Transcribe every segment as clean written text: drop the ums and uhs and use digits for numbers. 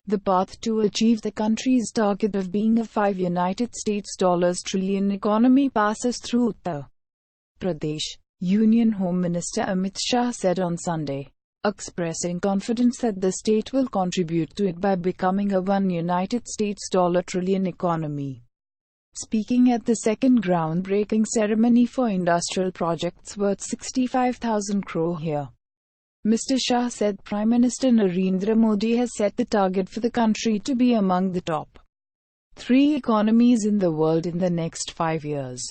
The path to achieve the country's target of being a $5 trillion economy passes through Uttar Pradesh, Union Home Minister Amit Shah said on Sunday, expressing confidence that the state will contribute to it by becoming a $1 trillion economy. Speaking at the second groundbreaking ceremony for industrial projects worth 65,000 crore here, Mr. Shah said Prime Minister Narendra Modi has set the target for the country to be among the top 3 economies in the world in the next 5 years.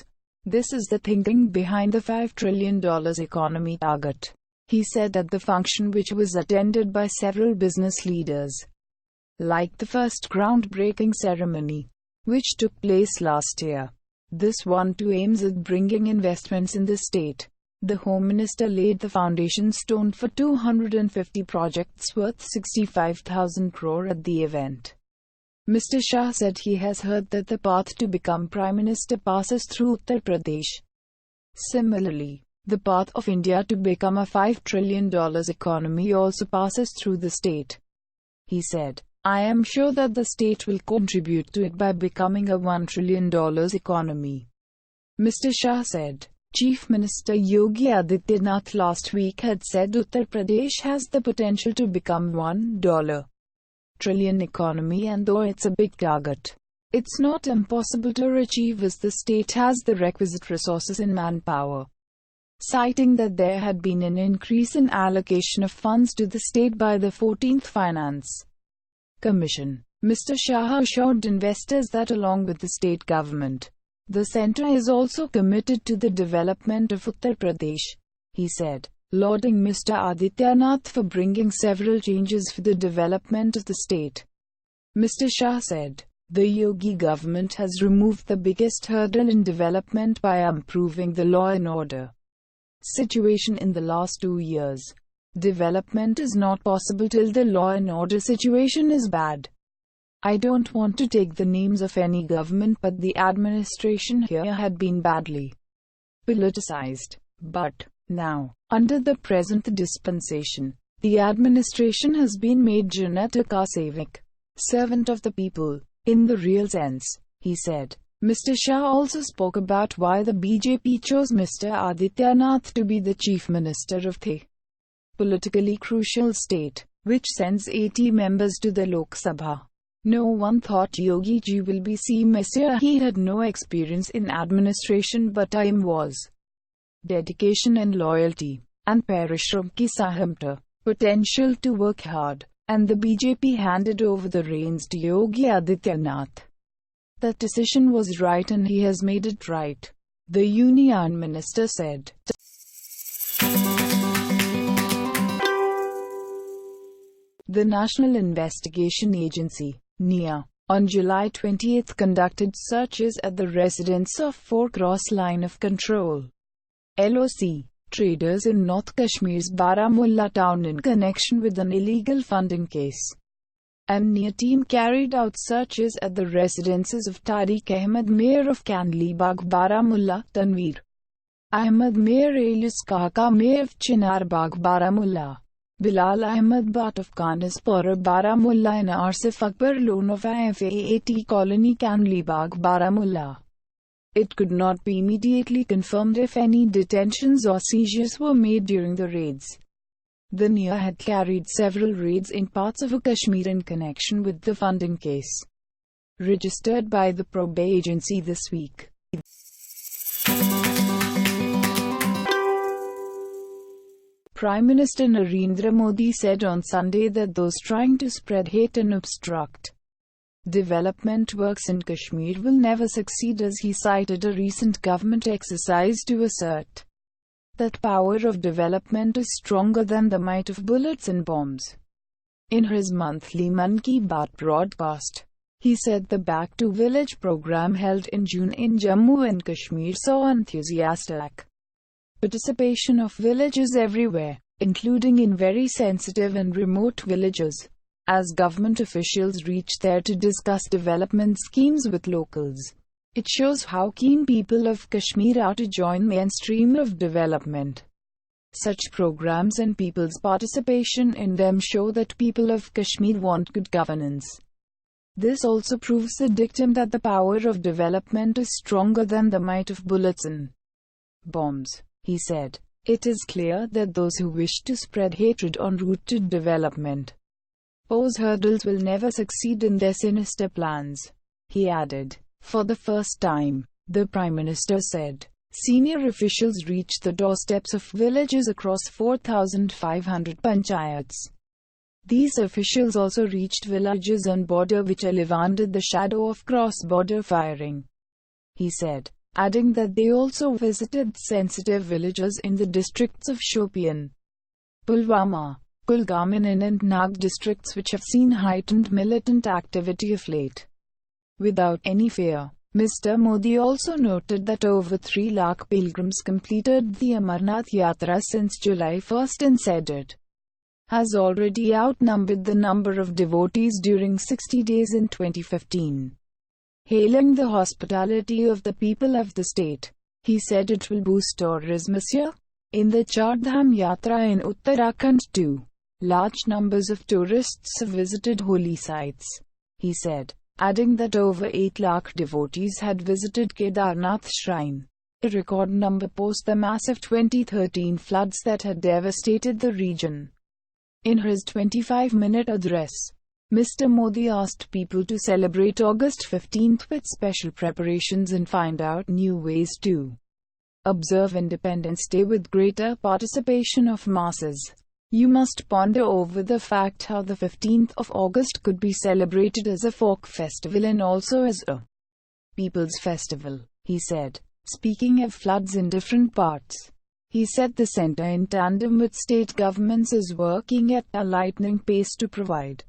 This is the thinking behind the $5 trillion economy target, he said at the function, which was attended by several business leaders. Like the first groundbreaking ceremony, which took place last year, this one too aims at bringing investments in the state. The Home Minister laid the foundation stone for 250 projects worth 65,000 crore at the event. Mr. Shah said he has heard that the path to become Prime Minister passes through Uttar Pradesh. Similarly, the path of India to become a $5 trillion economy also passes through the state. He said, I am sure that the state will contribute to it by becoming a $1 trillion economy. Mr. Shah said, Chief Minister Yogi Adityanath last week had said Uttar Pradesh has the potential to become $1 trillion economy, and though it's a big target, it's not impossible to achieve as the state has the requisite resources in manpower. Citing that there had been an increase in allocation of funds to the state by the 14th Finance Commission, Mr. Shah assured investors that along with the state government, the centre is also committed to the development of Uttar Pradesh, he said, lauding Mr. Adityanath for bringing several changes for the development of the state. Mr. Shah said, the Yogi government has removed the biggest hurdle in development by improving the law and order situation in the last 2 years. Development is not possible till the law and order situation is bad. I don't want to take the names of any government, but the administration here had been badly politicized. But now, under the present dispensation, the administration has been made Janata ka Sevak, servant of the people, in the real sense, he said. Mr. Shah also spoke about why the BJP chose Mr. Adityanath to be the chief minister of the politically crucial state, which sends 80 members to the Lok Sabha. No one thought Yogi ji will be CM. He had no experience in administration, but time was dedication and loyalty, and parishram ki sahamta, potential to work hard, and the BJP handed over the reins to Yogi Adityanath. That decision was right and he has made it right, the Union Minister said. The National Investigation Agency, NIA, on July 20 conducted searches at the residence of 4 cross-line of control (LoC) traders in North Kashmir's Baramulla town in connection with an illegal funding case. An NIA team carried out searches at the residences of Tariq Ahmed, Mayor of Kandlibagh, Baramulla, Tanveer Ahmed, Mayor Alias Kaka, Mayor of Chinarbagh, Baramulla, Bilal Ahmed Bhat of Kanaspur, Baramulla, and Asif Akbar Lone of IFAAT Colony, Kandlibagh, Baramulla. It could not be immediately confirmed if any detentions or seizures were made during the raids. The NIA had carried several raids in parts of Kashmir in connection with the funding case, registered by the probe agency this week. Prime Minister Narendra Modi said on Sunday that those trying to spread hate and obstruct development works in Kashmir will never succeed, as he cited a recent government exercise to assert that power of development is stronger than the might of bullets and bombs. In his monthly Mann Ki Baat broadcast, he said the Back to Village program held in June in Jammu and Kashmir saw enthusiastic participation of villagers everywhere, including in very sensitive and remote villages, as government officials reached there to discuss development schemes with locals. It shows how keen people of Kashmir are to join mainstream of development. Such programs and people's participation in them show that people of Kashmir want good governance. This also proves the dictum that the power of development is stronger than the might of bullets and bombs, he said. It is clear that those who wish to spread hatred en route to development pose hurdles will never succeed in their sinister plans, he added. For the first time, the Prime Minister said, senior officials reached the doorsteps of villages across 4,500 panchayats. These officials also reached villages on border which are live under the shadow of cross-border firing, he said, adding that they also visited sensitive villages in the districts of Shopian, Pulwama, Kulgam and Anantnag districts which have seen heightened militant activity of late. Without any fear, Mr. Modi also noted that over 3 lakh pilgrims completed the Amarnath Yatra since July 1 and said it has already outnumbered the number of devotees during 60 days in 2015. Hailing the hospitality of the people of the state, he said it will boost tourism this year. In the Char Dham Yatra in Uttarakhand too, large numbers of tourists have visited holy sites, he said, adding that over 8 lakh devotees had visited Kedarnath Shrine, a record number post the massive 2013 floods that had devastated the region. In his 25-minute address, Mr. Modi asked people to celebrate August 15 with special preparations and find out new ways to observe Independence Day with greater participation of masses. You must ponder over the fact how the 15th of August could be celebrated as a folk festival and also as a people's festival, he said. Speaking of floods in different parts, he said the center in tandem with state governments is working at a lightning pace to provide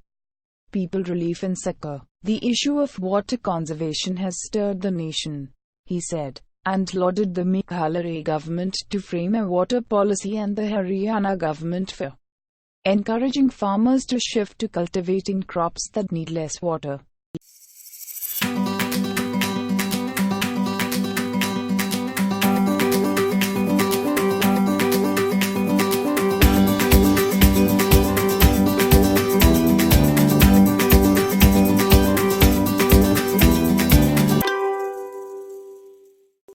people relief and succor. The issue of water conservation has stirred the nation, he said, and lauded the Meghalaya government to frame a water policy and the Haryana government for encouraging farmers to shift to cultivating crops that need less water.